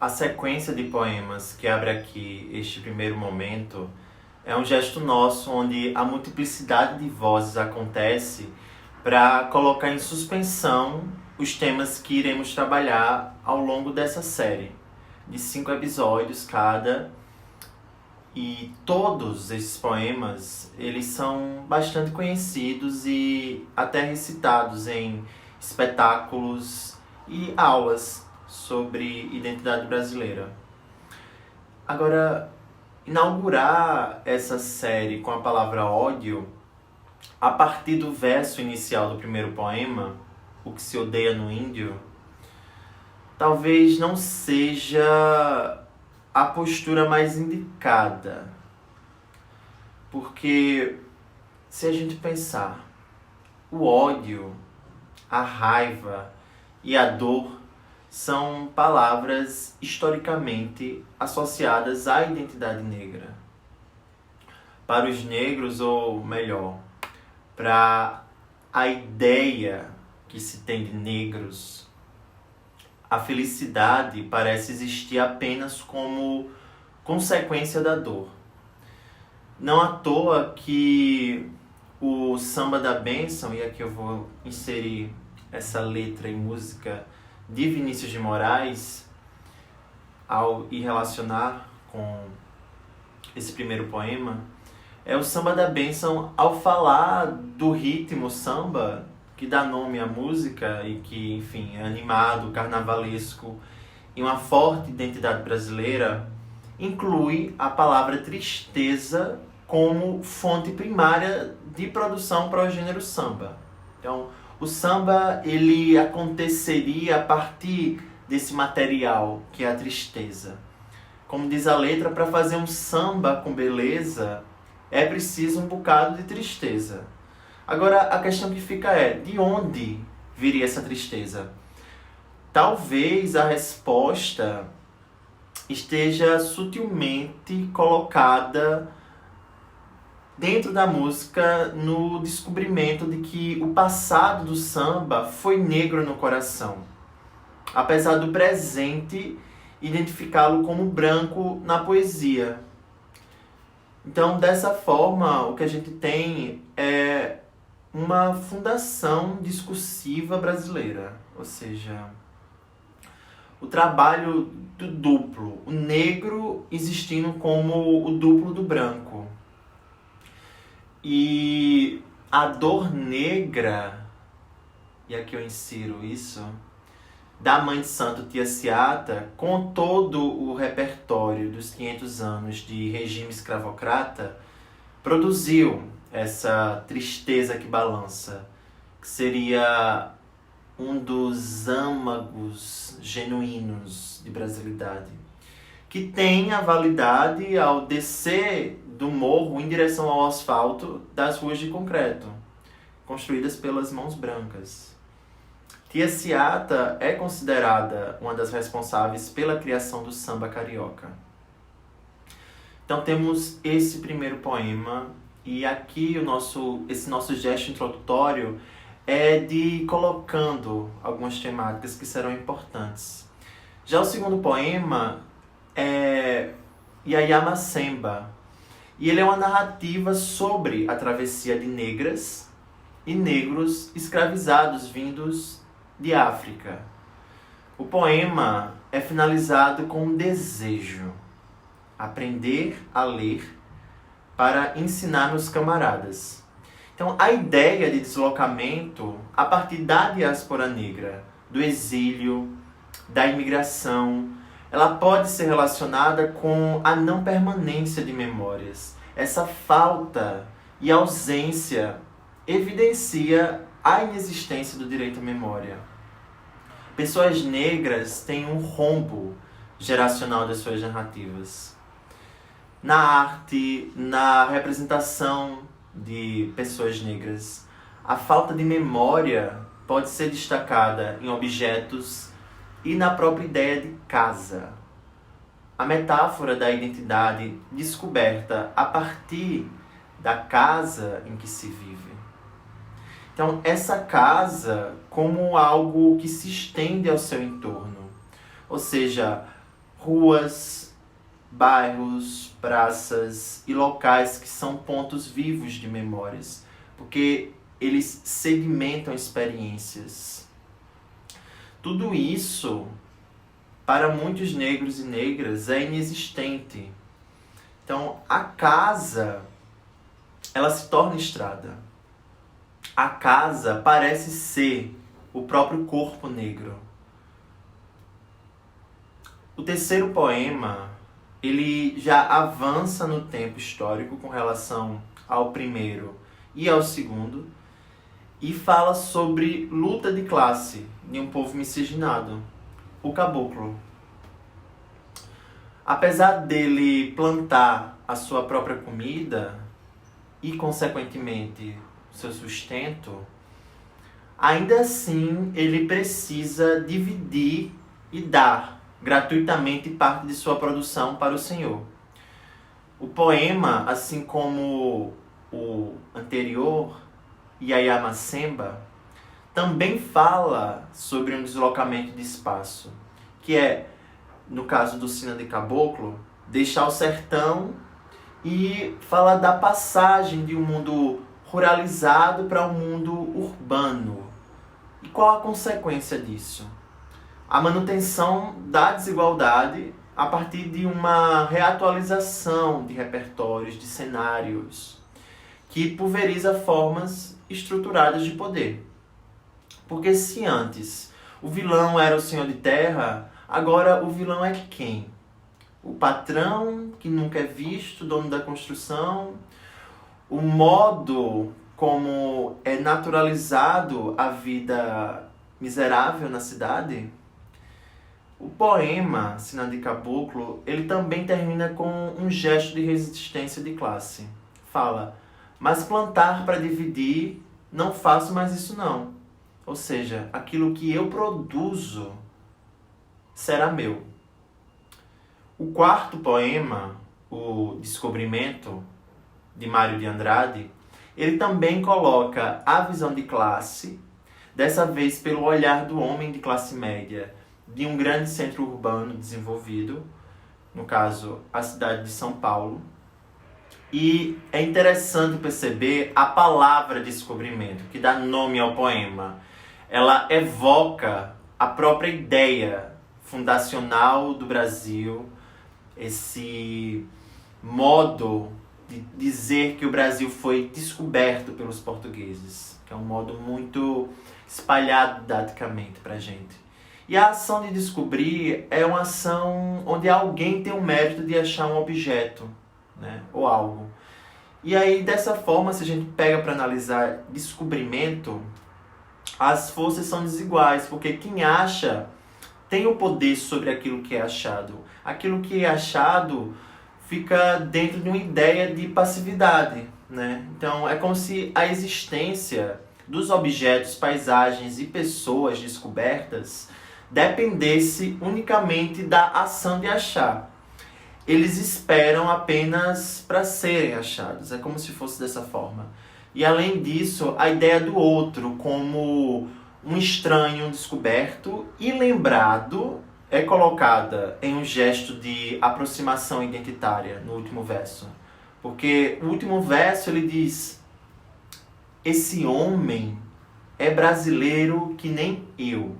A sequência de poemas que abre aqui este primeiro momento é um gesto nosso onde a multiplicidade de vozes acontece para colocar em suspensão os temas que iremos trabalhar ao longo dessa série, de 5 episódios cada. E todos esses poemas, eles são bastante conhecidos e até recitados em espetáculos e aulas sobre identidade brasileira. Agora, inaugurar essa série com a palavra ódio, a partir do verso inicial do primeiro poema, O que se odeia no índio, talvez não seja a postura mais indicada. Porque se a gente pensar, o ódio, a raiva e a dor são palavras historicamente associadas à identidade negra. Para os negros, ou melhor, para a ideia que se tem de negros, a felicidade parece existir apenas como consequência da dor. Não à toa que o Samba da Bênção, e aqui eu vou inserir essa letra e música de Vinícius de Moraes, ao ir relacionar com esse primeiro poema, é o Samba da Bênção ao falar do ritmo samba, que dá nome à música e que, enfim, é animado, carnavalesco e uma forte identidade brasileira, inclui a palavra tristeza como fonte primária de produção para o gênero samba. Então, o samba, ele aconteceria a partir desse material, que é a tristeza. Como diz a letra, para fazer um samba com beleza, é preciso um bocado de tristeza. Agora, a questão que fica é, de onde viria essa tristeza? Talvez a resposta esteja sutilmente colocada dentro da música, no descobrimento de que o passado do samba foi negro no coração, apesar do presente identificá-lo como branco na poesia. Então, dessa forma, o que a gente tem é uma fundação discursiva brasileira, ou seja, o trabalho do duplo, o negro existindo como o duplo do branco. E a dor negra, e aqui eu insiro isso, da mãe de santo Tia Seata, com todo o repertório dos 500 anos de regime escravocrata, produziu essa tristeza que balança, que seria um dos âmagos genuínos de brasilidade, que tem a validade ao descer do morro em direção ao asfalto das ruas de concreto, construídas pelas mãos brancas. Tia Seata é considerada uma das responsáveis pela criação do samba carioca. Então temos esse primeiro poema, e aqui esse nosso gesto introdutório é de colocando algumas temáticas que serão importantes. Já o segundo poema é Yaya Semba, e ele é uma narrativa sobre a travessia de negras e negros escravizados vindos de África. O poema é finalizado com um desejo: aprender a ler para ensinar meus camaradas. Então, a ideia de deslocamento a partir da diáspora negra, do exílio, da imigração, ela pode ser relacionada com a não permanência de memórias. Essa falta e ausência evidencia a inexistência do direito à memória. Pessoas negras têm um rombo geracional das suas narrativas. Na arte, na representação de pessoas negras, a falta de memória pode ser destacada em objetos e na própria ideia de casa. A metáfora da identidade descoberta a partir da casa em que se vive. Então, essa casa como algo que se estende ao seu entorno. Ou seja, ruas, bairros, praças e locais que são pontos vivos de memórias, porque eles sedimentam experiências. Tudo isso, para muitos negros e negras, é inexistente. Então, a casa, ela se torna estrada. A casa parece ser o próprio corpo negro. O terceiro poema, ele já avança no tempo histórico com relação ao primeiro e ao segundo, e fala sobre luta de classe de um povo miscigenado, o caboclo. Apesar dele plantar a sua própria comida e, consequentemente, o seu sustento, ainda assim ele precisa dividir e dar gratuitamente parte de sua produção para o Senhor. O poema, assim como o anterior, Yayamacemba, também fala sobre um deslocamento de espaço, que é, no caso do Sina de Caboclo, deixar o sertão e fala da passagem de um mundo ruralizado para um mundo urbano. E qual a consequência disso? A manutenção da desigualdade a partir de uma reatualização de repertórios, de cenários, que pulveriza formas estruturadas de poder. Porque se antes o vilão era o senhor de terra, agora o vilão é quem? O patrão, que nunca é visto, dono da construção, o modo como é naturalizado a vida miserável na cidade. O poema Sina de Caboclo, ele também termina com um gesto de resistência de classe. Fala: mas plantar para dividir, não faço mais isso não. Ou seja, aquilo que eu produzo será meu. O quarto poema, o Descobrimento, de Mário de Andrade, ele também coloca a visão de classe, dessa vez pelo olhar do homem de classe média, de um grande centro urbano desenvolvido, no caso, a cidade de São Paulo. E é interessante perceber a palavra descobrimento, que dá nome ao poema. Ela evoca a própria ideia fundacional do Brasil, esse modo de dizer que o Brasil foi descoberto pelos portugueses, que é um modo muito espalhado didaticamente para a gente. E a ação de descobrir é uma ação onde alguém tem o mérito de achar um objeto, né, ou algo. E aí, dessa forma, se a gente pega para analisar descobrimento, as forças são desiguais, porque quem acha tem o poder sobre aquilo que é achado. Aquilo que é achado fica dentro de uma ideia de passividade, né? Então, é como se a existência dos objetos, paisagens e pessoas descobertas dependesse unicamente da ação de achar. Eles esperam apenas para serem achados. É como se fosse dessa forma. E além disso, a ideia do outro como um estranho, um descoberto e lembrado é colocada em um gesto de aproximação identitária no último verso. Porque o último verso ele diz: esse homem é brasileiro que nem eu.